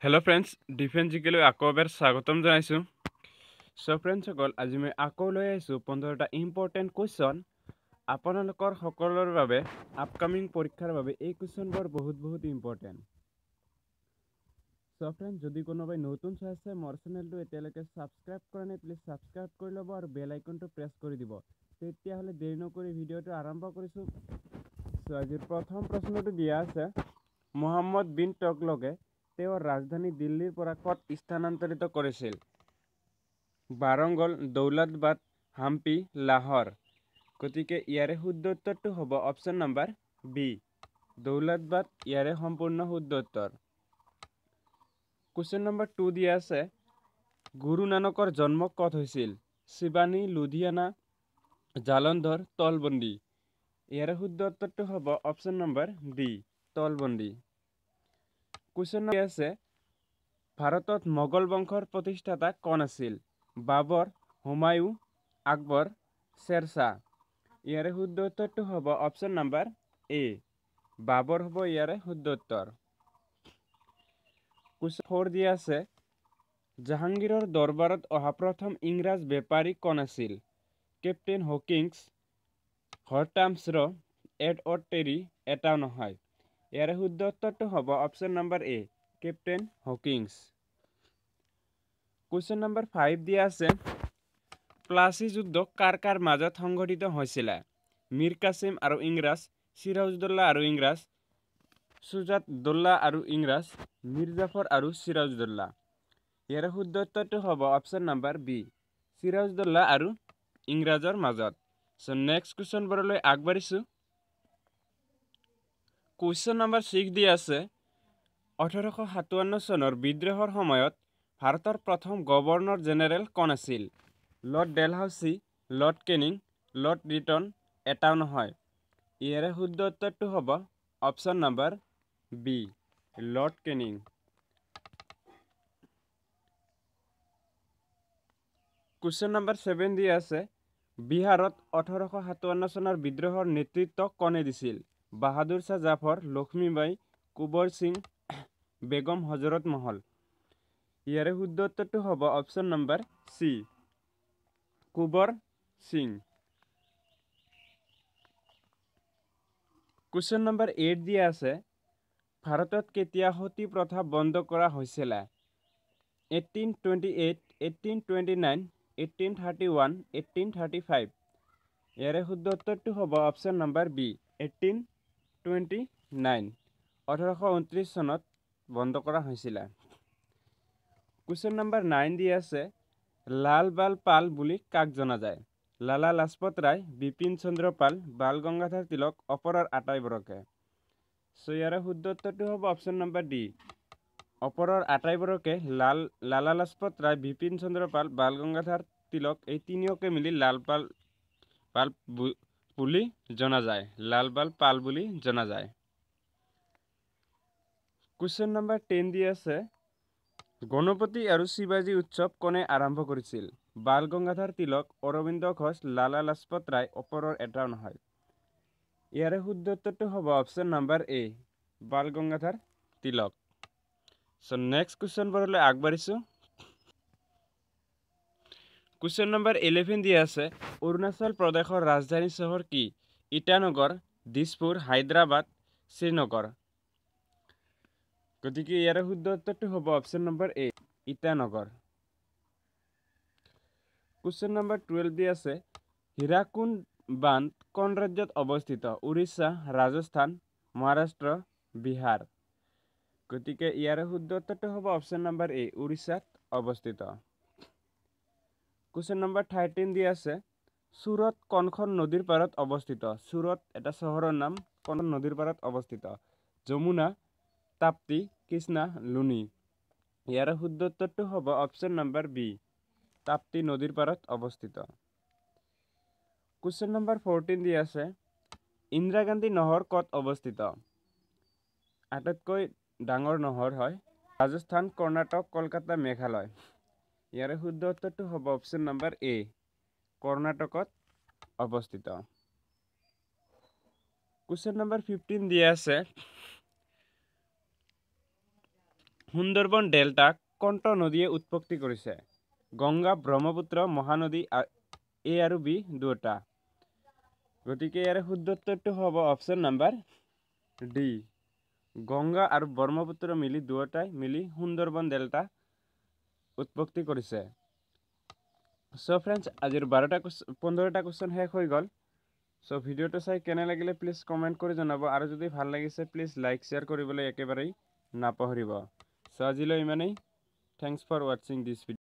Hello' friends, defence জিকেলৈ আকৌ এবাৰ স্বাগতম জনাইছোঁ। ফ্ৰেণ্ডসকল, আজি মই আকৌ লৈ আহিছোঁ 15টা ইম্পৰ্টেণ্ট কুৱেশ্যন আপোনালোকৰ সকলোৰে বাবে আপকামিং পৰীক্ষাৰ বাবে। এই কুৱেশ্যনবোৰ বহুত ইম্পৰ্টেণ্ট। ফ্ৰেণ্ডছ, যদি কোনোবাই নতুন চাই আছে মোৰ চেনেলটো এতিয়ালৈকে ছাবস্ক্ৰাইব কৰা নাই, প্লিজ ছাবস্ক্ৰাইব কৰি ল'ব আৰু বেল আইকনটো প্ৰেছ কৰি দিব। তেতিয়াহ'লে দেৰি নকৰি ভিডিঅ'টো আৰম্ভ কৰিছোঁ। আজিৰ প্ৰথম প্ৰশ্নটো দিয়া আছে, মহম্মদ বিন তুগলকে তেওঁৰ ৰাজধানী দিল্লীৰ পৰা ক'ত স্থানান্তৰিত কৰিছিল? বাৰংগল, দৌলতাবাদ, হাম্পি, লাহোৰ। গতিকে ইয়াৰে শুদ্ধ উত্তৰটো হ'ব অপশ্যন নম্বৰ বি, দৌলতাবাদ ইয়াৰে সম্পূৰ্ণ শুদ্ধ উত্তৰ। কুৱেশ্যন নম্বৰ 2 দিয়া আছে, গুৰু নানকৰ জন্ম ক'ত হৈছিল? শিৱানী, লুধিয়ানা, জালন্ধৰ, তলবন্দী। ইয়াৰে শুদ্ধ উত্তৰটো হ'ব option number D, Talwandi. Question number আছে, ভাৰতত মোগল বংশৰ প্ৰতিষ্ঠাতা কোন আছিল? বাবৰ, হুমায়ুন, আকবৰ, শ্বেৰশ্বাহ। ইয়াৰে শুদ্ধ উত্তৰটো হ'ব অপশ্যন নম্বৰ এ, বাবৰ হ'ব ইয়াৰে শুদ্ধ উত্তৰ। কুৱেশ্যন 4 দিয়া আছে, জাহাংগীৰৰ দৰবাৰত অহা প্ৰথম ইংৰাজ বেপাৰী কোন আছিল? কেপ্টেইন হকিন্স, হৰটামছ ৰ, এডৱাৰ্ড টেৰী, এটাও নহয়। ইয়াৰে শুদ্ধ উত্তৰটো হ'ব অপশ্যন নম্বৰ এ, কেপ্টেইন হকিন্স। কুৱেশ্যন নম্বৰ 5 দিয়া আছে, প্লাচী যুদ্ধ কাৰ কাৰ মাজত সংঘটিত হৈছিল? মীৰ কাছিম আৰু ইংৰাজ, চিৰাজউদ্দৌলা আৰু ইংৰাজ, সুজাত-উদ-দৌলা আৰু ইংৰাজ, মীৰ জাফৰ আৰু চিৰাজউদ্দৌলা। ইয়াৰে শুদ্ধ উত্তৰটো হ'ব অপশ্যন নম্বৰ বি, চিৰাজউদ্দৌলা আৰু ইংৰাজৰ মাজত। নেক্সট কুৱেশ্যনবোৰলৈ আগবাঢ়িছোঁ। কুৱেশ্যন নম্বৰ 6 দিয়া আছে, 1857 চনৰ বিদ্ৰোহৰ সময়ত ভাৰতৰ প্ৰথম গভৰ্ণৰ জেনেৰেল কোন আছিল? Lord Dalhousie, Lord Canning, Lord Lytton, এটাও নহয়। ইয়াৰে শুদ্ধ উত্তৰটো হ'ব option number B, Lord Canning. Question number 7 দিয়া আছে, বিহাৰত 1857 চনৰ বিদ্ৰোহৰ নেতৃত্ব কোনে দিছিল? বাহাদুৰ শাহ জাফৰ, লক্ষ্মীবাই, কুবৰ সিং, বেগম হজৰত মহল। ইয়াৰে শুদ্ধ উত্তৰটো হ'ব option number C, Kuber Singh. Question number 8 দিয়া আছে, ভাৰতত কেতিয়া সতী প্ৰথা বন্ধ কৰা হৈছিল? 1828, 1829, 1831, 1835। ইয়াৰে শুদ্ধ উত্তৰটো হ'ব অপশ্যন নম্বৰ বি, 1829, 1829 চনত বন্ধ কৰা হৈছিল। কুৱেশ্যন নম্বৰ 9 দিয়া আছে, লাল বাল পাল বুলি কাক জনা যায়? লালা লাজপত ৰায়, বিপিন চন্দ্ৰ পাল, বাল গংগাধৰ তিলক, ওপৰৰ আটাইবোৰকে। ইয়াৰে শুদ্ধ উত্তৰটো হ'ব অপশ্যন নম্বৰ ডি, ওপৰৰ আটাইবোৰকে। লালা লাজপত ৰায়, বিপিন চন্দ্ৰ পাল, বাল গংগাধৰ তিলক, এই তিনিওকে মিলি লাল পাল বুলি জনা যায়, লাল বাল পাল বুলি জনা যায়। কুৱেশ্যন নম্বৰ 10 দি আছে, গণপতি আৰু শিৱাজী উৎসৱ কোনে আৰম্ভ কৰিছিল? বাল গংগাধৰ তিলক, অৰবিন্দ ঘোষ, লালা লাজপত ৰায়, ওপৰৰ এটাও নহয়। ইয়াৰে শুদ্ধ উত্তৰটো হ'ব অপশ্যন নম্বৰ এ, বাল গংগাধৰ তিলক। নেক্সট কুৱেশ্যনবোৰলৈ আগবাঢ়িছোঁ। কুৱেশ্যন নম্বৰ 11 দিয়া আছে, অৰুণাচল প্ৰদেশৰ ৰাজধানী চহৰ কি? ইটানগৰ, দিছপুৰ, হায়দৰাবাদ, শ্ৰীনগৰ। গতিকে ইয়াৰে শুদ্ধ উত্তৰটো হ'ব অপশ্যন নম্বৰ এ, ইটানগৰ। কুৱেশ্যন নম্বৰ 12 দি আছে, হীৰাকুণ্ড বান্ধ কোন ৰাজ্যত অৱস্থিত? উৰিষ্যা, ৰাজস্থান, মহাৰাষ্ট্ৰ, বিহাৰ। গতিকে ইয়াৰে শুদ্ধ উত্তৰটো হ'ব অপশ্যন নম্বৰ এ, উৰিষ্যাত অৱস্থিত। কুৱেশ্যন নম্বৰ 13 দি আছে, চুৰট কোনখন নদীৰ পাৰত অৱস্থিত? চুৰট এটা চহৰৰ নাম, কোন নদীৰ পাৰত অৱস্থিত? যমুনা, তাপ্তি, কৃষ্ণা, লুনি। ইয়াৰে শুদ্ধ উত্তৰটো হ'ব অপশ্যন নম্বৰ বি, তাপ্তি নদীৰ পাৰত অৱস্থিত। কুৱেশ্যন নম্বৰ 14 দি আছে, ইন্দিৰা গান্ধী নহৰ ক'ত অৱস্থিত? আটাইতকৈ ডাঙৰ নহৰ হয় ৰাজস্থান, কৰ্ণাটক, কলকাতা, মেঘালয়। ইয়াৰে শুদ্ধ উত্তৰটো হ'ব অপশ্যন নম্বৰ এ, কৰ্ণাটকত অৱস্থিত। কুৱেশ্যন নম্বৰ 15 দিয়া আছে, সুন্দৰবন ডেল্টা কোনটো নদীয়ে উৎপত্তি কৰিছে গংগা ব্ৰহ্মপুত্ৰ মহানদী এ আৰু বি দুটা গতিকে ইয়াৰ শুদ্ধ উত্তৰটো হ'ব অপচন নাম্বাৰ ডি গংগা আৰু ব্ৰহ্মপুত্ৰ মিলি দুটাই মিলি সুন্দৰবন ডেল্টা উৎপত্তি কৰিছে সো ফ্ৰেন্ডস আজিৰ 15টা কোৱেশ্চন শেষ হৈ গ'ল সো ভিডিওটো চাই কেনে লাগিলে প্লিজ কমেন্ট কৰি জনাব আৰু যদি ভাল লাগিছে প্লিজ লাইক শেয়াৰ কৰিবলৈ একেবাৰে নাপাহৰিব সো আজিলৈ ইমানেই thanks for watching this video